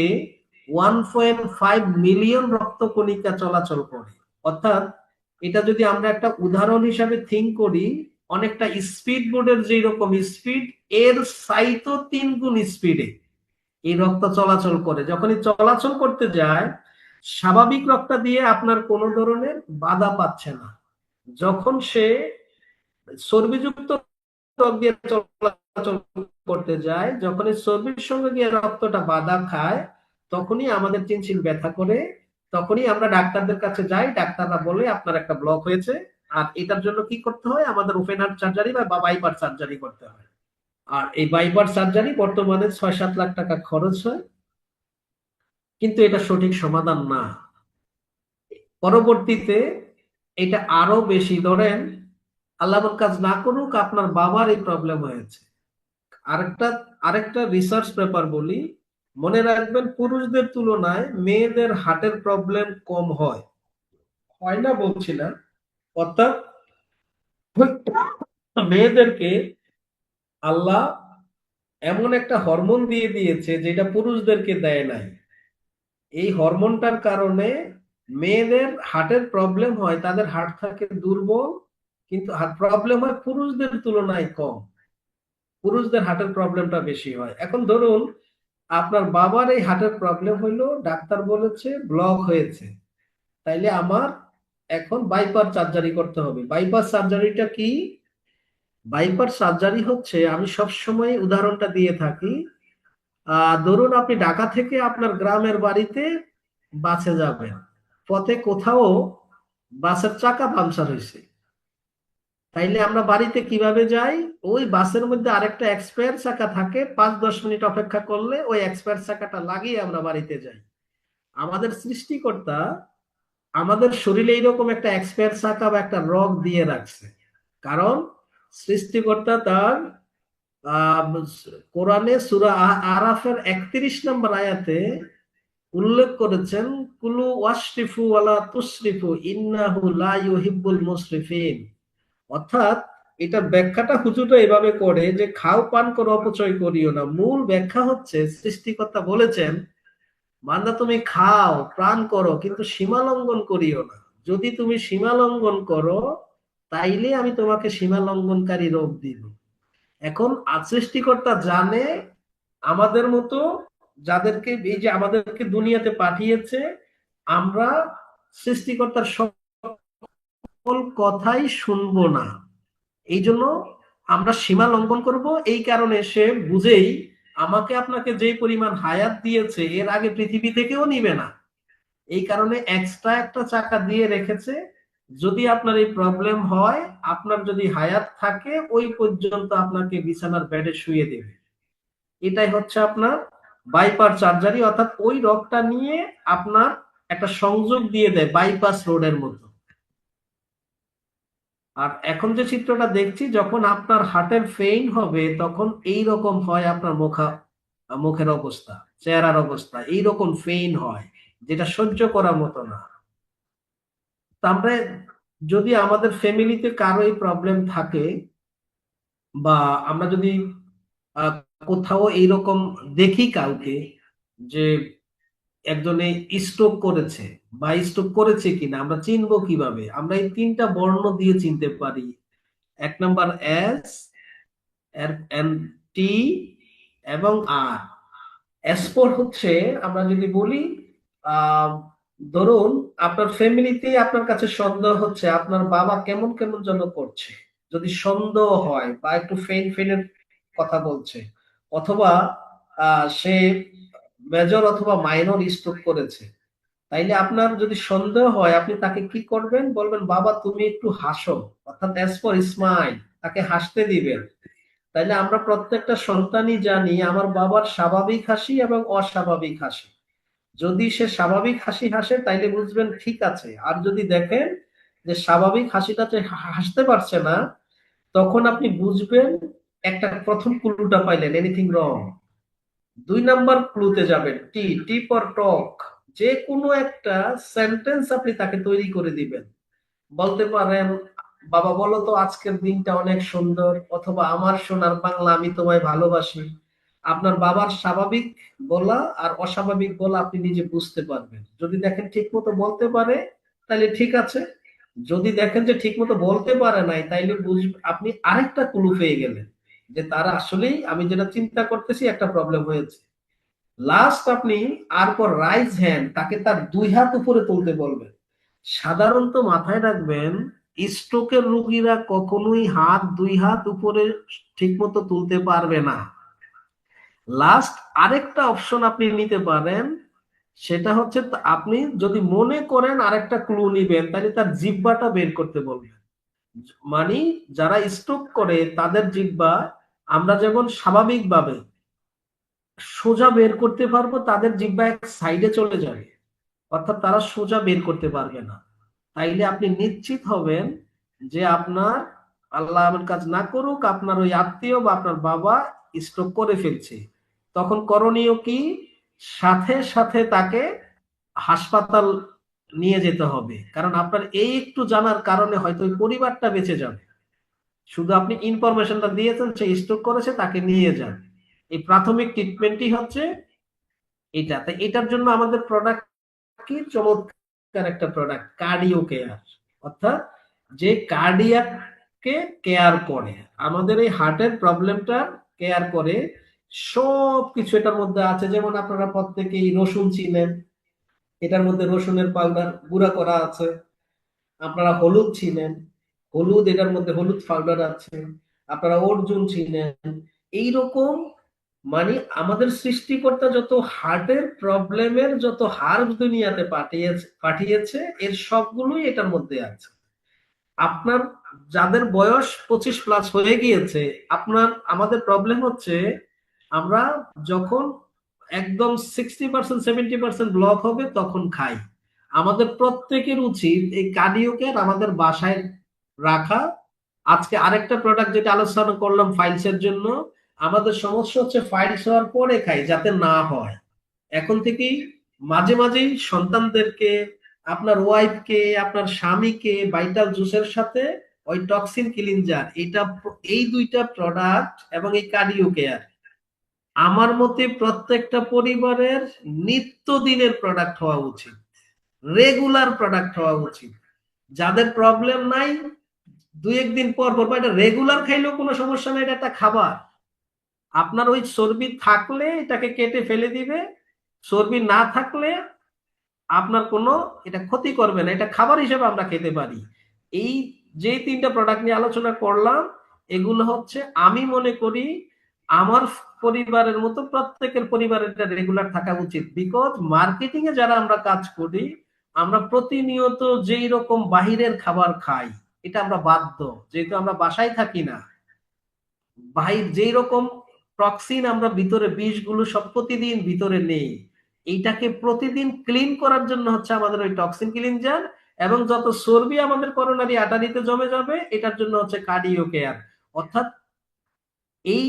1.5 মিলিয়ন রক্তকণিকা চলাচল করে। অর্থাৎ এটা যদি আমরা একটা উদাহরণ হিসাবে থিঙ্ক করি, অনেকটা স্পিড বোর্ডের যেই রকম স্পিড, এর চাইতো 3 গুণ স্পিডে এই রক্ত চলাচল করে। যখনই চলাচল করতে যায়, স্বাভাবিক রক্ত দিয়ে আপনার কোনো ধরনের বাধা পাচ্ছে না। যখন সে চর্বিযুক্ত রক্ত দিয়ে চলাচল করতে যায়, যখন এই চর্বির সঙ্গে গিয়ে রক্তটা বাধা খায়, তখনই আমাদের চিনচিন ব্যথা করে। তখনই আমরা ডাক্তারদের কাছে যাই, ডাক্তাররা বলে আপনার একটা ব্লক হয়েছে, আর এটার জন্য কি করতে হয়, আমাদের ওপেন হার্ট সার্জারি বা বাইপাস সার্জারি করতে হয়। আর এই বাইপাস সার্জারি বর্তমানে 6-7 লাখ টাকা খরচ হয়, কিন্তু এটা সঠিক সমাধান না। পরবর্তীতে এটা আরো বেশি, ধরেন আল্লাহ কাজ না করুক আপনার বাবার এই প্রবলেম হয়েছে। আরেকটা আরেকটা রিসার্চ পেপার বলি, মনে রাখবেন পুরুষদের তুলনায় মেয়েদের হার্টের প্রবলেম কম হয়। হয় না বলছি না, অর্থাৎ মেয়েদেরকে আল্লাহ এমন একটা হরমোন দিয়ে দিয়েছে যেটা পুরুষদেরকে দেয় নাই। এই হরমোনটার কারণে মেয়েদের হার্টের প্রবলেম হয়, তাদের হার্ট থাকে দুর্বল, কিন্তু হার্ট প্রবলেম হয় পুরুষদের তুলনায় কম। পুরুষদের হার্টের প্রবলেমটা বেশি হয়। এখন ধরুন আপনার বাবার এই হার্টের প্রবলেম হইলো, ডাক্তার বলেছে ব্লক হয়েছে, তাইলে আমার এখন বাইপাস সার্জারি করতে হবে। বাইপাস সার্জারিটা কি? বাইপাস সার্জারি হচ্ছে, আমি সব সময় উদাহরণটা দিয়ে থাকি, ধরুন আপনি ঢাকা থেকে আপনার গ্রামের বাড়িতে বাসে যাবেন, পথে কোথাও বাসের চাকা পাংচার হয়েছে, তাইলে আমরা বাড়িতে কিভাবে যাই? ওই বাসের মধ্যে আরেকটা এক্সপায়ার চাকা থাকে, 5-10 মিনিট অপেক্ষা করলে ওই এক্সপায়ার চাকাটা লাগিয়ে আমরা বাড়িতে যাই। আমাদের সৃষ্টিকর্তা আমাদের শরীরে এইরকম একটা এক্সপায়ার চাকা বা একটা রগ দিয়ে রাখছে। কারণ সৃষ্টিকর্তা তার আহ কোরআনে সূরা আরাফের 31 নম্বর আয়াতে উল্লেখ করেছেন, কুলু ওয়াশরিফু ওয়ালা তুসরিফু ইন্নাহু লা ইউহিব্বুল মুসরিফিন। অর্থাৎ এটা ব্যাখ্যাটা হুজুররা এভাবে করে যে খাও পান করো অপচয় করিও না। মূল ব্যাখ্যা হচ্ছে সৃষ্টিকর্তা বলেছেন, বান্দা তুমি খাও প্রাণ করো, কিন্তু সীমা লঙ্ঘন করিও না। যদি তুমি সীমা লঙ্ঘন করো, তাইলে আমি তোমাকে সীমা লঙ্ঘনকারী রোগ দিব। এখন সৃষ্টিকর্তা জানে আমাদের মতো যাদেরকে এই যে আমাদেরকে দুনিয়াতে পাঠিয়েছে, আমরা সৃষ্টিকর্তার সকল কথাই শুনবো না। এই জন্য আমরা সীমা লঙ্ঘন করব। এই কারণে সে বুঝেই আমাকে আপনাকে যে পরিমাণ হায়াত দিয়েছে এর আগে পৃথিবী থেকেও নিবে না। এই কারণে এক্সট্রা একটা চাকা দিয়ে রেখেছে। যদি আপনার এই প্রবলেম হয়, আপনার যদি হায়াত থাকে ওই পর্যন্ত আপনাকে বিছানার বেডে শুয়ে দেবে। এটাই হচ্ছে আপনার বাইপাস সার্জারি, অর্থাৎ ওই রগটা নিয়ে আপনার একটা সংযোগ দিয়ে দেয় বাইপাস রোডের মতো। আর এখন যে চিত্রটা দেখছি, যখন আপনার হার্টের ফেইন হবে তখন এই রকম হয় আপনার মুখের অবস্থা, চেহারার অবস্থা এই রকম ফেইন হয়, যেটা সহ্য করার মতো না। তা আমরা যদি আমাদের ফ্যামিলিতে কারো এই প্রবলেম থাকে, বা আমরা যদি আহ, কোথাও এইরকম দেখি কাউকে যে একজনে স্ট্রোক করেছে বা স্ট্রোক করেছে কিনা, আমরা চিনবো কিভাবে? আমরা এই তিনটা বর্ণ দিয়ে চিনতে পারি। এক নাম্বার এস, এন, টি এবং আর। এস4 হচ্ছে, আমরা যদি বলি আহ ধরুন আপনার ফ্যামিলিতে আপনার কাছে সন্দেহ হচ্ছে আপনার বাবা কেমন কেমন যেন করছে, যদি সন্দেহ হয় বা একটু ফেন ফেনের কথা বলছে, অথবা সে মেজর অথবা মাইনর স্ট্রোক করেছে, তাইলে আপনার যদি সন্দেহ হয় আপনি তাকে কি করবেন? বলবেন বাবা তুমি একটু হাসো, অর্থাৎ এস ফর স্মাইল, তাকে হাসতে দিবেন। তাইলে আমরা প্রত্যেকটা সন্তানই জানি আমার বাবার স্বাভাবিক হাসি এবং অস্বাভাবিক হাসি। যদি সে স্বাভাবিক হাসি হাসে তাইলে বুঝবেন ঠিক আছে। আর যদি দেখেন যে স্বাভাবিক হাসিটাতে হাসতে পারছে না, তখন আপনি বুঝবেন একটা প্রথম ক্লুটা পাইলেন, এনিথিং রং। 2 নাম্বার ক্লুতে যাবেন, টি, টি ফর টক। যে কোনো একটা সেন্টেন্স আপনি তাকে তৈরি করে দিবেন। বলতে পারেন বাবা বলো তো আজকের দিনটা অনেক সুন্দর, অথবা আমার সোনার বাংলা আমি তোমায় ভালোবাসি। আপনার বাবার স্বাভাবিক বলা আর অস্বাভাবিক বলা আপনি নিজে বুঝতে পারবেন। যদি দেখেন ঠিক মতো বলতে পারে তাহলে ঠিক আছে, যদি দেখেন যে ঠিক মতো বলতে পারে নাই তাইলে আপনি আরেকটা ক্লু পেয়ে গেলেন যে তারা আসলেই আমি যেটা চিন্তা করতেছি একটা প্রবলেম হয়েছে। লাস্ট আপনি আর পর রাইজ হ্যান্ড, তাকে তার 2 হাত উপরে তুলতে বলবেন। সাধারণত মাথায় রাখবেন, স্ট্রোকের রোগীরা কখনোই 2 হাত উপরে ঠিক মতো তুলতে পারবে না। লাস্ট আরেকটা অপশন আপনি নিতে পারেন, সেটা হচ্ছে আপনি যদি মনে করেন আরেকটা ক্লু নিবেন, তাহলে তার জিহ্বাটা বের করতে বলবেন। মানে যারা স্ট্রোক করে তাদের জিহ্বা আমরা যেমন স্বাভাবিকভাবে সোজা বের করতে পারবো, তাদের জিহ্বা এক সাইডে চলে যাবে, অর্থাৎ তারা সোজা বের করতে পারবে না। তাইলে আপনি নিশ্চিত হবেন যে আপনার, আল্লাহ আমার কাজ না করুক, আপনার ওই আত্মীয় বা আপনার বাবা স্ট্রোক করে ফেলছে। তখন করণীয় কি? সাথে সাথে তাকে হাসপাতাল নিয়ে যেতে হবে, কারণ আপনার এই একটু জানার কারণে হয়তো ওই পরিবারটা বেঁচে যাবে। শুধু আপনি ইনফরমেশনটা দিয়েছেন সে স্ট্রোক করেছে তাকে নিয়ে যান। এই প্রাথমিক ট্রিটমেন্টই হচ্ছে এটা। তাই এটার জন্য আমাদের প্রোডাক্ট কি চমৎকার একটা প্রোডাক্ট, কার্ডিও কেয়ার, অর্থাৎ যে কার্ডিয়াককে কেয়ার করে, আমাদের এই হার্টের প্রবলেমটা কেয়ার করে। সব কিছু এটার মধ্যে আছে। যেমন আপনারা প্রত্যেকেই রসুন চিনেন, এটার মধ্যে রসুনের পাউডার গুঁড়া করা আছে। আপনারা হলুদ চিনেন, হলুদ, এটার মধ্যে হলুদ পাউডার আছে। আপনারা অর্জুন চিনেন। এইরকম মানে আমাদের সৃষ্টিকর্তা যত হার্টের প্রবলেমের যত হার্ব দুনিয়াতে পাঠিয়েছে পাঠিয়েছে এর সবগুলোই এটার মধ্যে আছে। আপনার যাদের বয়স 25+ হয়ে গিয়েছে, আপনার আমাদের প্রবলেম হচ্ছে আমরা যখন একদম 60% 70% ব্লক হবে তখন খাই। আমাদের প্রত্যেকের উচিত এই কার্ডিওকে আমাদের বাসায় রাখা। আজকে আরেকটা প্রোডাক্ট যেটা আলোচনা করলাম ফাইলস এর জন্য, আমাদের সমস্যা হচ্ছে ফাইলস হওয়ার পরে খাই, যাতে না হয়। এখন থেকেই মাঝে মাঝেই সন্তানদেরকে, আপনার ওয়াইফকে, আপনার স্বামীকে ভাইটাল জুসের সাথে ওই টক্সিন ক্লিনজার, এই 2টা প্রোডাক্ট এবং এই কার্ডিও কেয়ার আমার মতে প্রত্যেকটা পরিবারের নিত্যদিনের প্রোডাক্ট হওয়া উচিত, রেগুলার প্রোডাক্ট হওয়া উচিত। যাদের প্রবলেম নাই 2-1 দিন পর পর, বা এটা রেগুলার খাইলেও কোনো সমস্যা নাই, এটা একটা খাবার। আপনার ওই চর্বি থাকলে এটাকে কেটে ফেলে দিবে, চর্বি না থাকলে আপনার কোনো এটা ক্ষতি করবে না, এটা খাবার হিসেবে আমরা খেতে পারি। এই যে তিনটা প্রোডাক্ট নিয়ে আলোচনা করলাম, এগুলো হচ্ছে আমি মনে করি আমার পরিবারের মতো প্রত্যেকের পরিবারের এটা রেগুলার থাকা উচিত। বিকজ মার্কেটিং এ যারা আমরা কাজ করি, আমরা প্রতিনিয়ত যেই রকম বাহিরের খাবার খাই, এটা আমরা বাধ্য, যেহেতু আমরা বাসায় থাকি না। বাহির যেই রকম টক্সিন আমরা ভিতরে, বিষগুলো সব প্রতিদিন ভিতরে নেই, এইটাকে প্রতিদিন ক্লিন করার জন্য হচ্ছে আমাদের ওই টক্সিন ক্লিনজার, এবং যত চর্বি আমাদের করোনারি আর্টারিতে জমে যাবে এটার জন্য হচ্ছে কার্ডিও কেয়ার। অর্থাৎ এই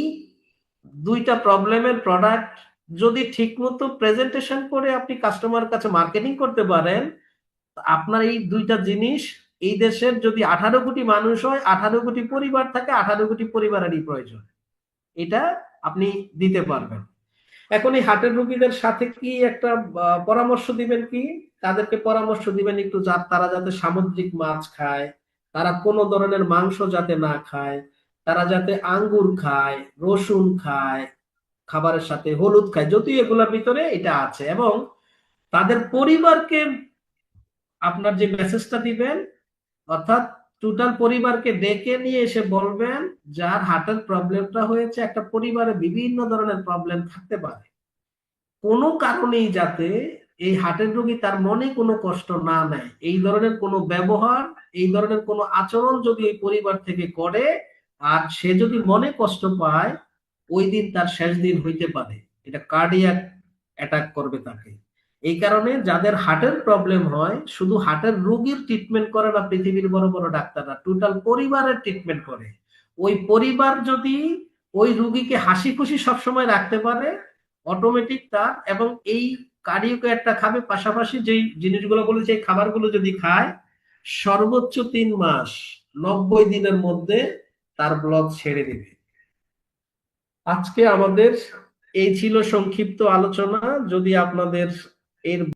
দুইটা প্রবলেমের প্রোডাক্ট যদি ঠিকমতো প্রেজেন্টেশন করে আপনি কাস্টমার কাছে মার্কেটিং করতে পারেন, আপনার এই দুইটা জিনিস, এই দেশের যদি 18 কোটি মানুষ হয়, 18 কোটি পরিবার থাকে, 18 কোটি পরিবারেরই প্রয়োজন, এটা আপনি দিতে পারবেন। এখন এই হার্টের রোগীদের সাথে কি একটা পরামর্শ দিবেন কি? তাদেরকে পরামর্শ দিবেন একটু তারা যাতে সামুদ্রিক মাছ খায়, তারা কোনো ধরনের মাংস যাতে না খায়, তারা যাতে আঙ্গুর খায়, রসুন খায়, খাবারের সাথে হলুদ খায়, যদিও এগুলোর ভিতরে এটা আছে। এবং তাদের পরিবারকে আপনার যে মেসেজটা দিবেন, অর্থাৎ টোটাল পরিবারকে ডেকে নিয়ে এসে বলবেন, যার হার্টের প্রবলেমটা হয়েছে, একটা পরিবারে বিভিন্ন ধরনের প্রবলেম থাকতে পারে, কোনো কারণেই যাতে এই হার্টের রোগী তার মনে কোনো কষ্ট না নেয়, এই ধরনের কোনো ব্যবহার, এই ধরনের কোনো আচরণ যদি এই পরিবার থেকে করে, আর সে যদি মনে কষ্ট পায়, ওই দিন তার শেষ দিন হইতে পারে, এটা কার্ডিয়াক অ্যাটাক করবে তাকে। এই কারণে যাদের হার্টের প্রবলেম হয়, শুধু হার্টের রোগীর ট্রিটমেন্ট করে না পৃথিবীর বড় বড় ডাক্তাররা, টোটাল পরিবারের ট্রিটমেন্ট করে। ওই পরিবার যদি ওই রুগীকে হাসি খুশি সবসময় রাখতে পারে, অটোমেটিক তার, এবং এই কার্ডিও কেয়ারটা খাবে, পাশাপাশি যেই জিনিসগুলো বলেছে এই খাবারগুলো যদি খায়, সর্বোচ্চ 3 মাস, 90 দিনের মধ্যে তার ব্লক ছেড়ে দিবে। আজকে আমাদের এই ছিল সংক্ষিপ্ত আলোচনা। যদি আপনাদের এর